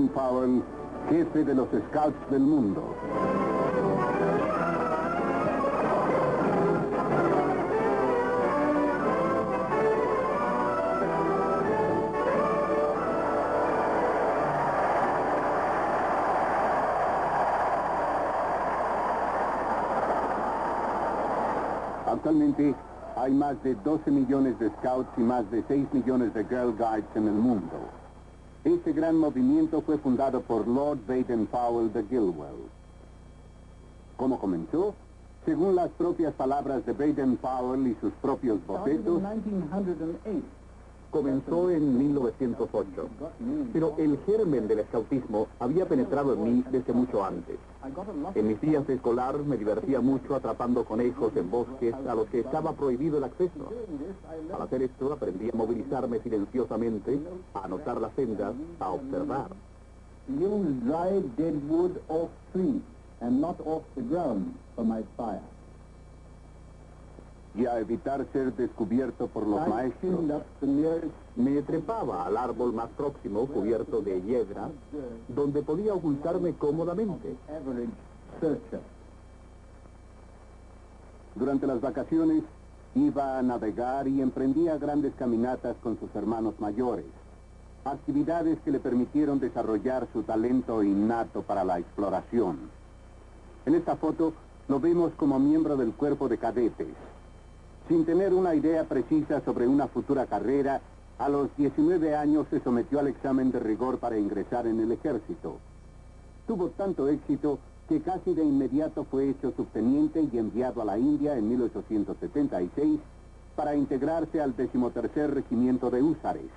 Baden-Powell, jefe de los Scouts del mundo. Actualmente hay más de 12 millones de Scouts y más de 6 millones de Girl Guides en el mundo. Este gran movimiento fue fundado por Lord Baden-Powell de Gilwell. ¿Cómo comenzó? Según las propias palabras de Baden-Powell y sus propios bocetos, comenzó en 1908, pero el germen del escautismo había penetrado en mí desde mucho antes. En mis días de escolar me divertía mucho atrapando conejos en bosques a los que estaba prohibido el acceso. Al hacer esto aprendí a movilizarme silenciosamente, a anotar las sendas, a observar. Use dry dead wood off trees and not off the ground for my fire. Y a evitar ser descubierto por los maestros, me trepaba al árbol más próximo cubierto de hiedra, donde podía ocultarme cómodamente. Durante las vacaciones iba a navegar y emprendía grandes caminatas con sus hermanos mayores, actividades que le permitieron desarrollar su talento innato para la exploración. En esta foto lo vemos como miembro del cuerpo de cadetes. Sin tener una idea precisa sobre una futura carrera, a los 19 años se sometió al examen de rigor para ingresar en el ejército. Tuvo tanto éxito que casi de inmediato fue hecho subteniente y enviado a la India en 1876 para integrarse al 13º Regimiento de Húsares.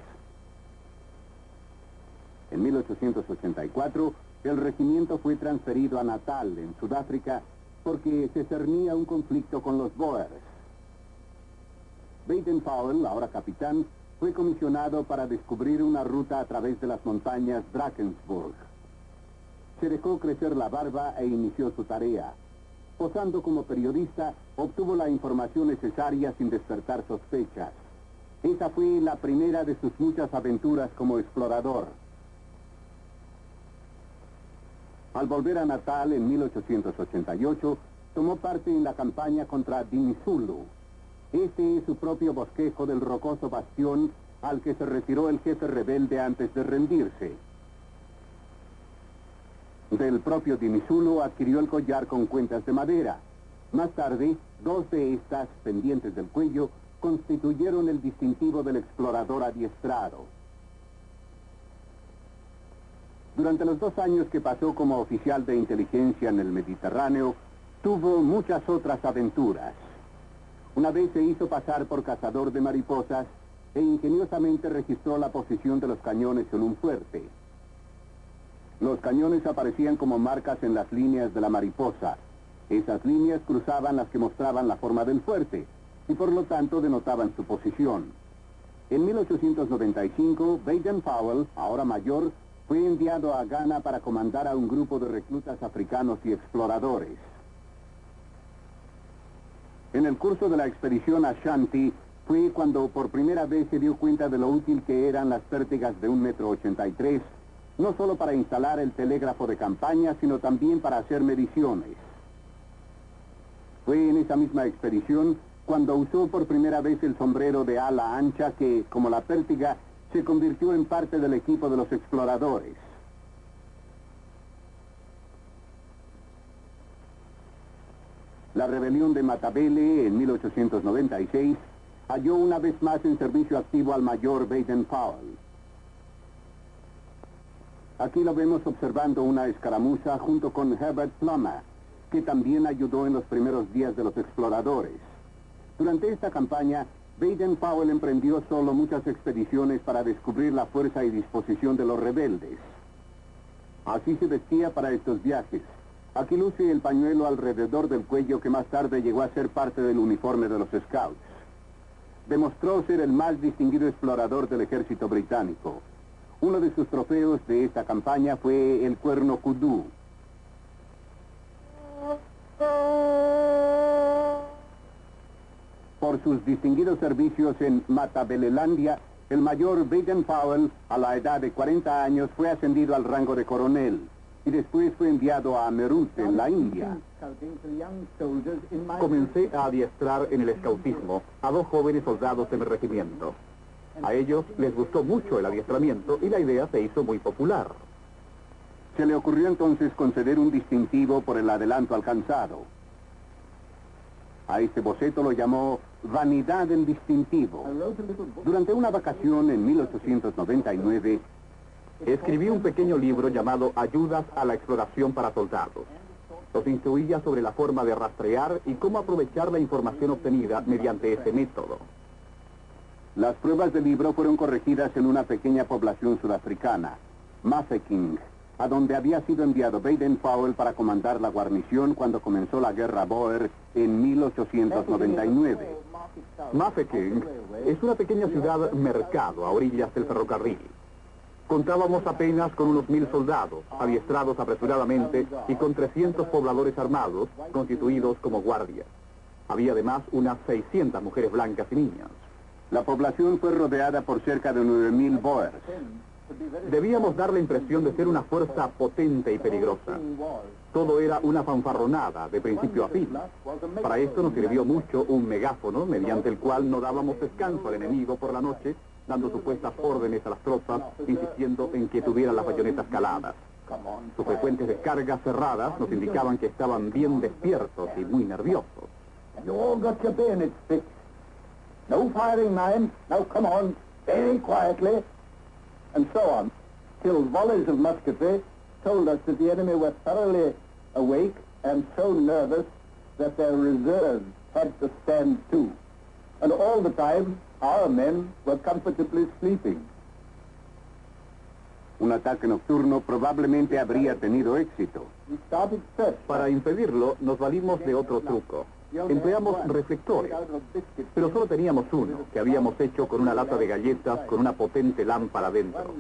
En 1884, el regimiento fue transferido a Natal, en Sudáfrica, porque se cernía un conflicto con los Boers. Baden-Powell, ahora capitán, fue comisionado para descubrir una ruta a través de las montañas Drakensberg. Se dejó crecer la barba e inició su tarea. Posando como periodista, obtuvo la información necesaria sin despertar sospechas. Esa fue la primera de sus muchas aventuras como explorador. Al volver a Natal en 1888, tomó parte en la campaña contra Dinizulu. Este es su propio bosquejo del rocoso bastión al que se retiró el jefe rebelde antes de rendirse. Del propio Dinizulu adquirió el collar con cuentas de madera. Más tarde, 2 de estas, pendientes del cuello, constituyeron el distintivo del explorador adiestrado. Durante los 2 años que pasó como oficial de inteligencia en el Mediterráneo, tuvo muchas otras aventuras. Una vez se hizo pasar por cazador de mariposas e ingeniosamente registró la posición de los cañones en un fuerte. Los cañones aparecían como marcas en las líneas de la mariposa. Esas líneas cruzaban las que mostraban la forma del fuerte y por lo tanto denotaban su posición. En 1895, Baden-Powell, ahora mayor, fue enviado a Ghana para comandar a un grupo de reclutas africanos y exploradores. En el curso de la expedición a Ashanti fue cuando por primera vez se dio cuenta de lo útil que eran las pértigas de 1,83 m, no solo para instalar el telégrafo de campaña, sino también para hacer mediciones. Fue en esa misma expedición cuando usó por primera vez el sombrero de ala ancha que, como la pértiga, se convirtió en parte del equipo de los exploradores. La rebelión de Matabele en 1896 halló una vez más en servicio activo al mayor Baden-Powell. Aquí lo vemos observando una escaramuza junto con Herbert Plummer, que también ayudó en los primeros días de los exploradores. Durante esta campaña, Baden-Powell emprendió solo muchas expediciones para descubrir la fuerza y disposición de los rebeldes. Así se vestía para estos viajes. Aquí luce el pañuelo alrededor del cuello que más tarde llegó a ser parte del uniforme de los Scouts. Demostró ser el más distinguido explorador del ejército británico. Uno de sus trofeos de esta campaña fue el cuerno kudu. Por sus distinguidos servicios en Matabelelandia, el mayor Baden-Powell, a la edad de 40 años, fue ascendido al rango de coronel y después fue enviado a Meerut, en la India. Comencé a adiestrar en el escautismo a 2 jóvenes soldados de mi regimiento. A ellos les gustó mucho el adiestramiento y la idea se hizo muy popular. Se le ocurrió entonces conceder un distintivo por el adelanto alcanzado. A este boceto lo llamó Vanidad del Distintivo. Durante una vacación en 1899, escribí un pequeño libro llamado Ayudas a la exploración para soldados. Los instruía sobre la forma de rastrear y cómo aprovechar la información obtenida mediante ese método. Las pruebas del libro fueron corregidas en una pequeña población sudafricana, Mafeking, a donde había sido enviado Baden-Powell para comandar la guarnición cuando comenzó la guerra Boer en 1899. Mafeking es una pequeña ciudad mercado a orillas del ferrocarril. Contábamos apenas con unos 1000 soldados, adiestrados apresuradamente, y con 300 pobladores armados, constituidos como guardias. Había además unas 600 mujeres blancas y niñas. La población fue rodeada por cerca de 9000 Boers. Debíamos dar la impresión de ser una fuerza potente y peligrosa. Todo era una fanfarronada, de principio a fin. Para esto nos sirvió mucho un megáfono, mediante el cual no dábamos descanso al enemigo por la noche, dando supuestas órdenes a las tropas, insistiendo en que tuvieran las bayonetas caladas. Sus frecuentes descargas cerradas nos indicaban que estaban bien despiertos y muy nerviosos. You all got your bayonets fixed. No firing, man. Now come on, very quietly. And so on, till volleys of musketry told us that the enemy were thoroughly awake and so nervous that their reserves had to stand to. And all the time, our men were comfortably sleeping. Un ataque nocturno probablemente habría tenido éxito. We started first. Para impedirlo, nos valimos de otro truco. Empleamos reflectores, pero solo teníamos uno, que habíamos hecho con una lata de galletas con una potente lámpara dentro.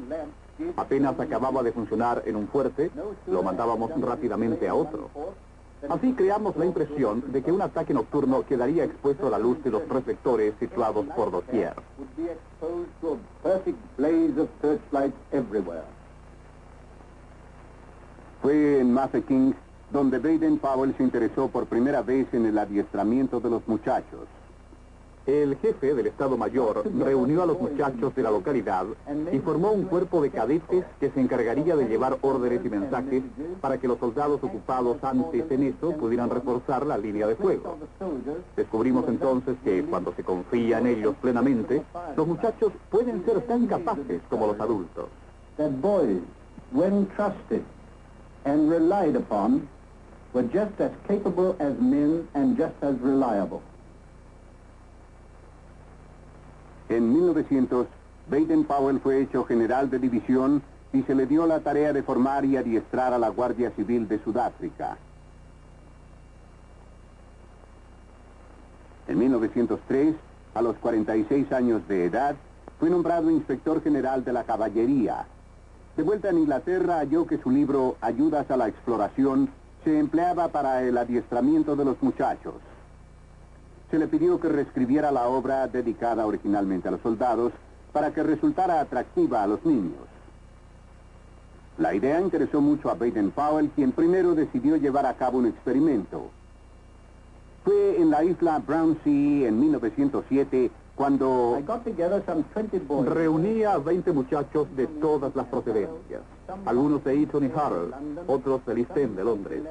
Apenas acababa de funcionar en un fuerte, lo mandábamos rápidamente a otro. Así creamos la impresión de que un ataque nocturno quedaría expuesto a la luz de los reflectores situados por doquier. Fue en Mafeking donde Baden-Powell se interesó por primera vez en el adiestramiento de los muchachos. El jefe del Estado Mayor reunió a los muchachos de la localidad y formó un cuerpo de cadetes que se encargaría de llevar órdenes y mensajes para que los soldados ocupados antes en eso pudieran reforzar la línea de fuego. Descubrimos entonces que cuando se confía en ellos plenamente, los muchachos pueden ser tan capaces como los adultos. That boys, when trusted and relied upon, were just as capable as men and just as reliable. En 1900, Baden-Powell fue hecho general de división y se le dio la tarea de formar y adiestrar a la Guardia Civil de Sudáfrica. En 1903, a los 46 años de edad, fue nombrado inspector general de la caballería. De vuelta en Inglaterra, halló que su libro Ayudas a la exploración se empleaba para el adiestramiento de los muchachos. Se le pidió que reescribiera la obra dedicada originalmente a los soldados para que resultara atractiva a los niños. La idea interesó mucho a Baden-Powell, quien primero decidió llevar a cabo un experimento. Fue en la isla Brownsea en 1907 cuando reunía a 20 muchachos de todas las procedencias. Algunos de Eton y Harrow, otros del East End de Londres,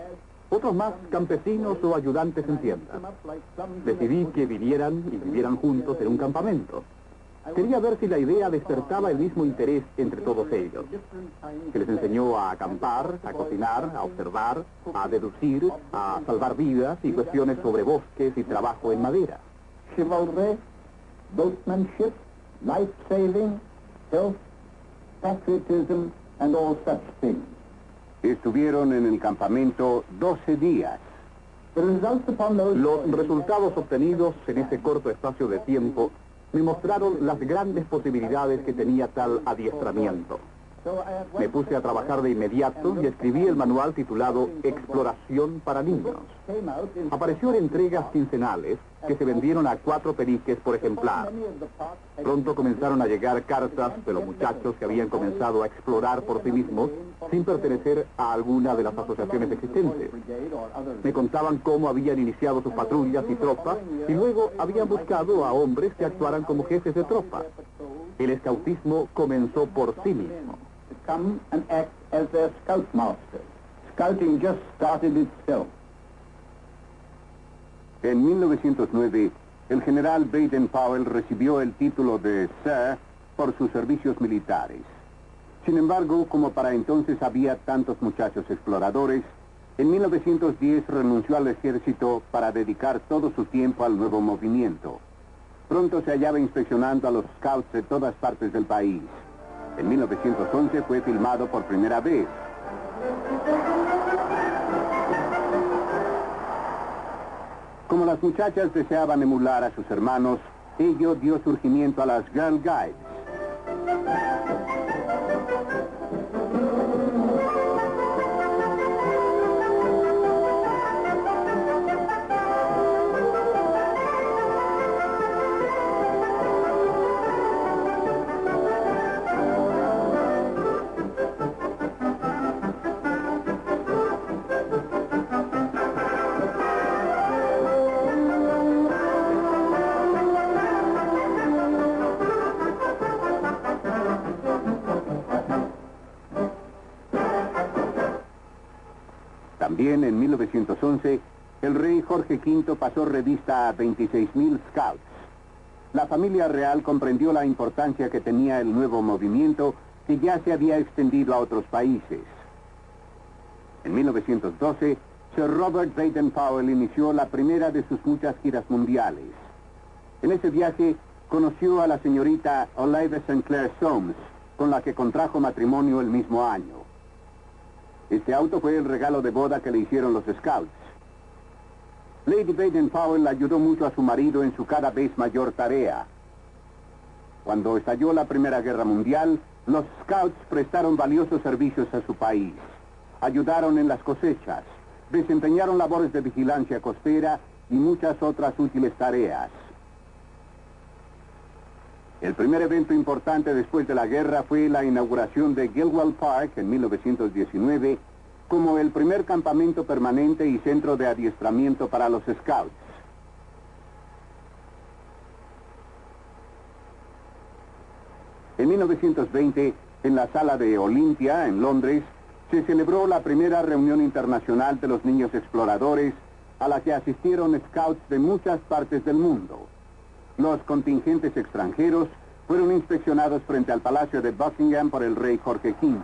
otros más campesinos o ayudantes en tiendas. Decidí que vinieran y vivieran juntos en un campamento. Quería ver si la idea despertaba el mismo interés entre todos ellos. Se les enseñó a acampar, a cocinar, a observar, a deducir, a salvar vidas y cuestiones sobre bosques y trabajo en madera. Chivalry, boatmanship, life-saving, health, patriotism, and all such things. estuvieron en el campamento 12 días. Los resultados obtenidos en ese corto espacio de tiempo me mostraron las grandes posibilidades que tenía tal adiestramiento. Me puse a trabajar de inmediato y escribí el manual titulado Exploración para niños. Apareció en entregas quincenales que se vendieron a 4 peniques por ejemplar. Pronto comenzaron a llegar cartas de los muchachos que habían comenzado a explorar por sí mismos sin pertenecer a alguna de las asociaciones existentes. Me contaban cómo habían iniciado sus patrullas y tropas y luego habían buscado a hombres que actuaran como jefes de tropas. El escautismo comenzó por sí mismo. Come and act as their scoutmaster. Scouting just started itself. En 1909, el general Baden-Powell recibió el título de Sir por sus servicios militares. Sin embargo, como para entonces había tantos muchachos exploradores, en 1910 renunció al ejército para dedicar todo su tiempo al nuevo movimiento. Pronto se hallaba inspeccionando a los scouts de todas partes del país. En 1911 fue filmado por primera vez. Como las muchachas deseaban emular a sus hermanos, ello dio surgimiento a las Girl Guides. También en 1911, el rey Jorge V pasó revista a 26,000 scouts. La familia real comprendió la importancia que tenía el nuevo movimiento que ya se había extendido a otros países. En 1912, Sir Robert Baden-Powell inició la primera de sus muchas giras mundiales. En ese viaje conoció a la señorita Olive St. Clair Soames, con la que contrajo matrimonio el mismo año. Este auto fue el regalo de boda que le hicieron los scouts. Lady Baden-Powell ayudó mucho a su marido en su cada vez mayor tarea. Cuando estalló la Primera Guerra Mundial, los scouts prestaron valiosos servicios a su país. Ayudaron en las cosechas, desempeñaron labores de vigilancia costera y muchas otras útiles tareas. El primer evento importante después de la guerra fue la inauguración de Gilwell Park en 1919 como el primer campamento permanente y centro de adiestramiento para los scouts. En 1920, en la sala de Olympia, en Londres, se celebró la primera reunión internacional de los niños exploradores a la que asistieron scouts de muchas partes del mundo. Los contingentes extranjeros fueron inspeccionados frente al Palacio de Buckingham por el rey Jorge V.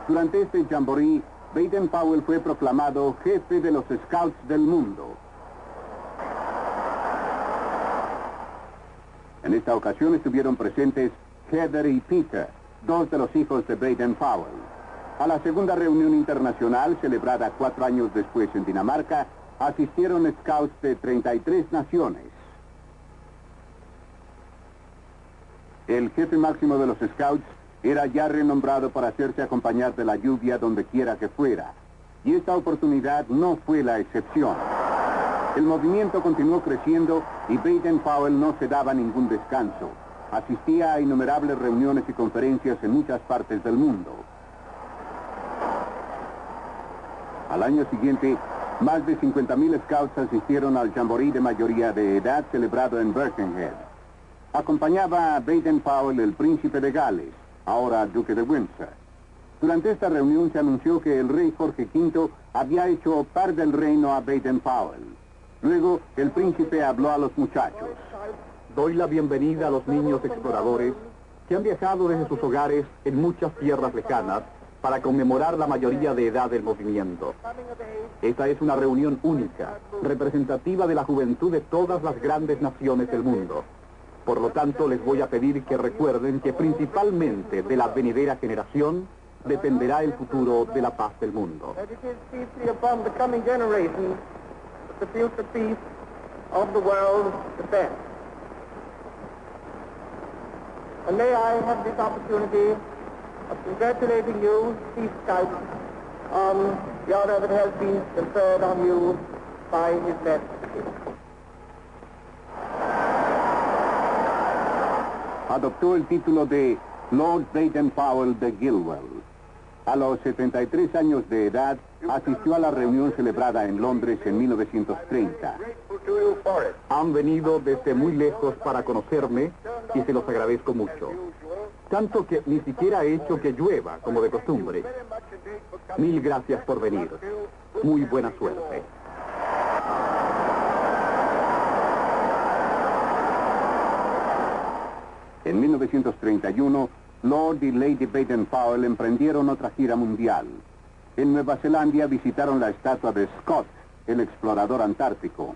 Durante este jamboree, Baden-Powell fue proclamado jefe de los scouts del mundo. En esta ocasión estuvieron presentes Heather y Peter, 2 de los hijos de Baden-Powell. A la segunda reunión internacional, celebrada 4 años después en Dinamarca, asistieron scouts de 33 naciones. El jefe máximo de los scouts era ya renombrado para hacerse acompañar de la lluvia donde quiera que fuera, y esta oportunidad no fue la excepción. El movimiento continuó creciendo y Baden-Powell no se daba ningún descanso. Asistía a innumerables reuniones y conferencias en muchas partes del mundo. Al año siguiente, más de 50,000 scouts asistieron al jamboree de mayoría de edad celebrado en Birkenhead. Acompañaba a Baden-Powell el príncipe de Gales, ahora duque de Windsor. Durante esta reunión se anunció que el rey Jorge V había hecho par del reino a Baden-Powell. Luego, el príncipe habló a los muchachos. Doy la bienvenida a los niños exploradores que han viajado desde sus hogares en muchas tierras lejanas para conmemorar la mayoría de edad del movimiento. Esta es una reunión única, representativa de la juventud de todas las grandes naciones del mundo. Por lo tanto, les voy a pedir que recuerden que principalmente de la venidera generación dependerá el futuro de la paz del mundo. And may I have this opportunity of congratulating you, Chief Scout, on the honor that has been conferred on you by His Majesty. Adoptó el título de Lord Baden-Powell de Gilwell. A los 73 años de edad, asistió a la reunión celebrada en Londres en 1930. Han venido desde muy lejos para conocerme y se los agradezco mucho. Tanto que ni siquiera he hecho que llueva, como de costumbre. Mil gracias por venir. Muy buena suerte. En 1931, Lord y Lady Baden-Powell emprendieron otra gira mundial. En Nueva Zelanda visitaron la estatua de Scott, el explorador antártico.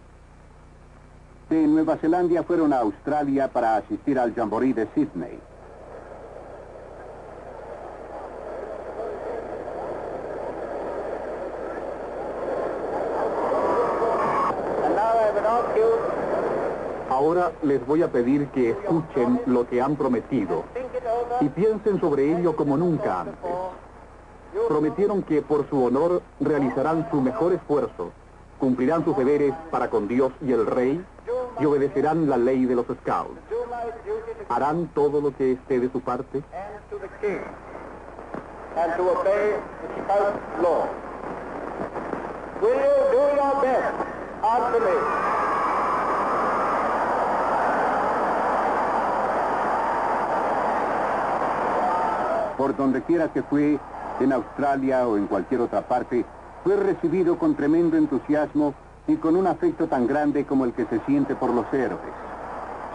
De Nueva Zelanda fueron a Australia para asistir al Jamboree de Sydney. Ahora les voy a pedir que escuchen lo que han prometido y piensen sobre ello como nunca antes. Prometieron que por su honor realizarán su mejor esfuerzo, cumplirán sus deberes para con Dios y el Rey y obedecerán la ley de los Scouts. ¿Harán todo lo que esté de su parte? Por donde quiera que fue, en Australia o en cualquier otra parte, fue recibido con tremendo entusiasmo y con un afecto tan grande como el que se siente por los héroes.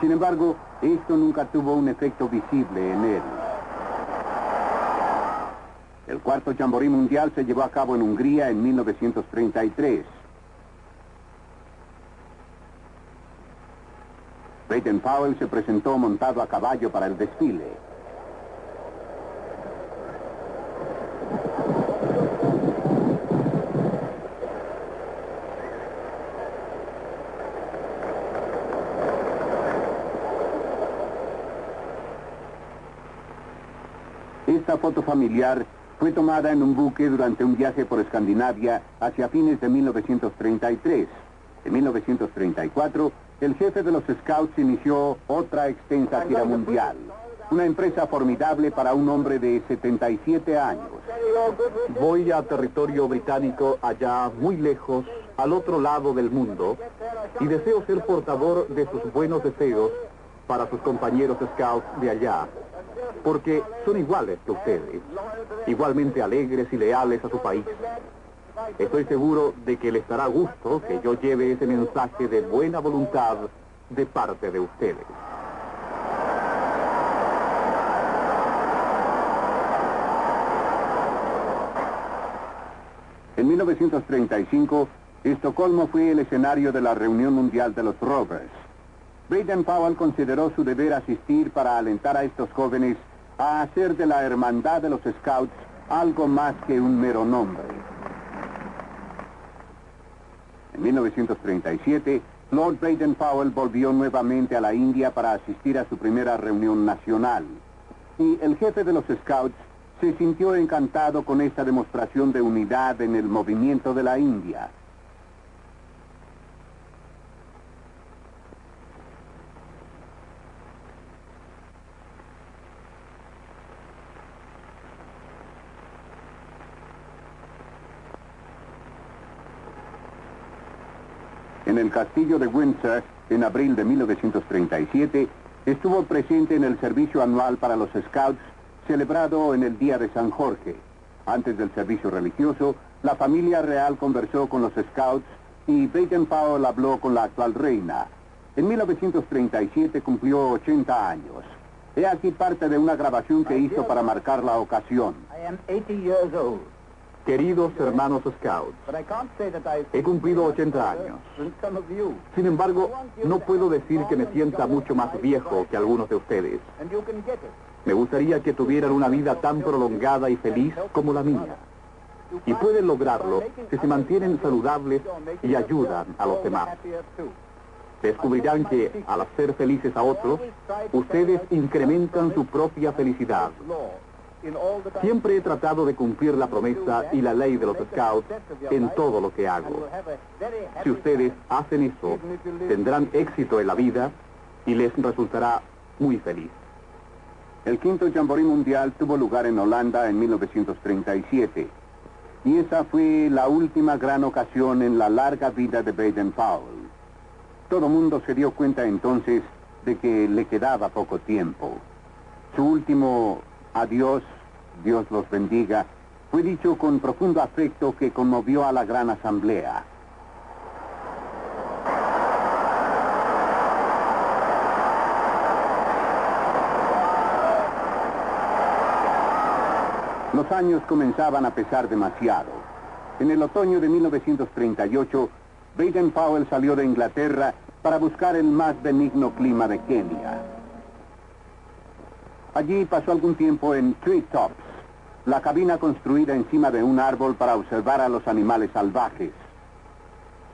Sin embargo, esto nunca tuvo un efecto visible en él. El cuarto Jamboree Mundial se llevó a cabo en Hungría en 1933. Baden-Powell se presentó montado a caballo para el desfile. Esta foto familiar fue tomada en un buque durante un viaje por Escandinavia hacia fines de 1933. En 1934, el jefe de los Scouts inició otra extensa gira mundial. Una empresa formidable para un hombre de 77 años. Voy a territorio británico allá muy lejos, al otro lado del mundo, y deseo ser portador de sus buenos deseos para sus compañeros Scouts de allá, porque son iguales que ustedes, igualmente alegres y leales a su país. Estoy seguro de que les dará gusto que yo lleve ese mensaje de buena voluntad de parte de ustedes. En 1935, Estocolmo fue el escenario de la reunión mundial de los Rovers. Baden-Powell consideró su deber asistir para alentar a estos jóvenes a hacer de la hermandad de los Scouts algo más que un mero nombre. En 1937, Lord Baden-Powell volvió nuevamente a la India para asistir a su primera reunión nacional. Y el jefe de los Scouts se sintió encantado con esta demostración de unidad en el movimiento de la India. En el castillo de Windsor, en abril de 1937, estuvo presente en el servicio anual para los Scouts, celebrado en el Día de San Jorge. Antes del servicio religioso, la familia real conversó con los Scouts y Baden-Powell habló con la actual reina. En 1937 cumplió 80 años. He aquí parte de una grabación que hizo para marcar la ocasión. Queridos hermanos Scouts, he cumplido 80 años. Sin embargo, no puedo decir que me sienta mucho más viejo que algunos de ustedes. Me gustaría que tuvieran una vida tan prolongada y feliz como la mía. Y pueden lograrlo si se mantienen saludables y ayudan a los demás. Descubrirán que, al hacer felices a otros, ustedes incrementan su propia felicidad. Siempre he tratado de cumplir la promesa y la ley de los Scouts en todo lo que hago. Si ustedes hacen eso, tendrán éxito en la vida y les resultará muy feliz. El quinto Jamboree Mundial tuvo lugar en Holanda en 1937. Y esa fue la última gran ocasión en la larga vida de Baden-Powell. Todo mundo se dio cuenta entonces de que le quedaba poco tiempo. Su último adiós, Dios los bendiga, fue dicho con profundo afecto que conmovió a la gran asamblea. Los años comenzaban a pesar demasiado. En el otoño de 1938, Baden-Powell salió de Inglaterra para buscar el más benigno clima de Kenia. Allí pasó algún tiempo en Tree Tops, la cabina construida encima de un árbol para observar a los animales salvajes.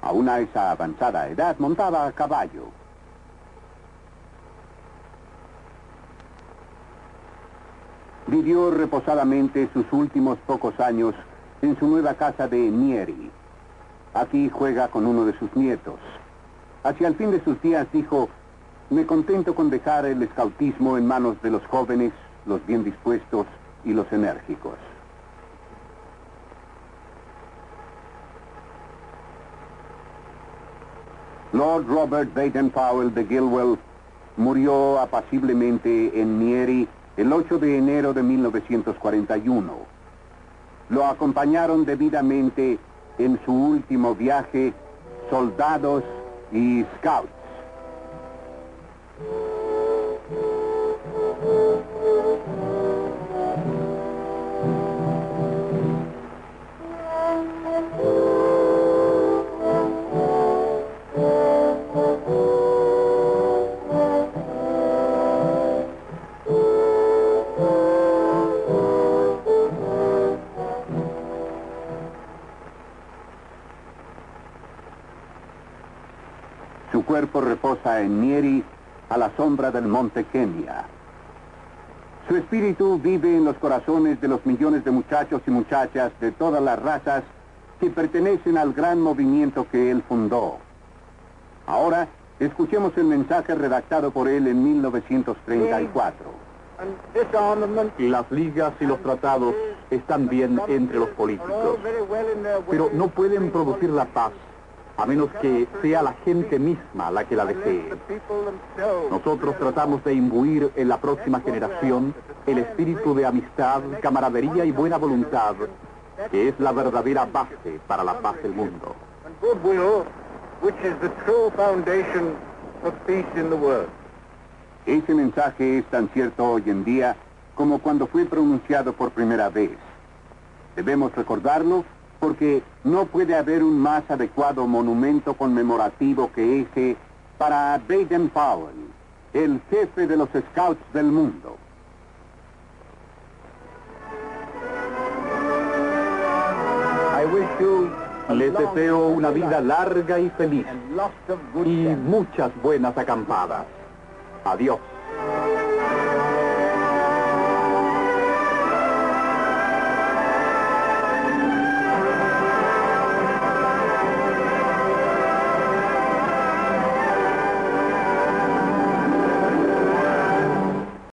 Aún a esa avanzada edad montaba a caballo. Vivió reposadamente sus últimos pocos años en su nueva casa de Nieri. Aquí juega con uno de sus nietos. Hacia el fin de sus días dijo: me contento con dejar el escautismo en manos de los jóvenes, los bien dispuestos y los enérgicos. Lord Robert Baden-Powell de Gilwell murió apaciblemente en Nieri el 8 de enero de 1941. Lo acompañaron debidamente en su último viaje soldados y scouts. Su cuerpo reposa en Nieri, a la sombra del monte Kenia. Su espíritu vive en los corazones de los millones de muchachos y muchachas de todas las razas que pertenecen al gran movimiento que él fundó. Ahora, escuchemos el mensaje redactado por él en 1934. Las ligas y los tratados están bien entre los políticos, pero no pueden producir la paz a menos que sea la gente misma la que la desee. Nosotros tratamos de imbuir en la próxima generación el espíritu de amistad, camaradería y buena voluntad, que es la verdadera base para la paz del mundo. Ese mensaje es tan cierto hoy en día como cuando fue pronunciado por primera vez. Debemos recordarlo porque no puede haber un más adecuado monumento conmemorativo que ese para Baden-Powell, el jefe de los Scouts del mundo. Les deseo una vida larga y feliz y muchas buenas acampadas. Adiós.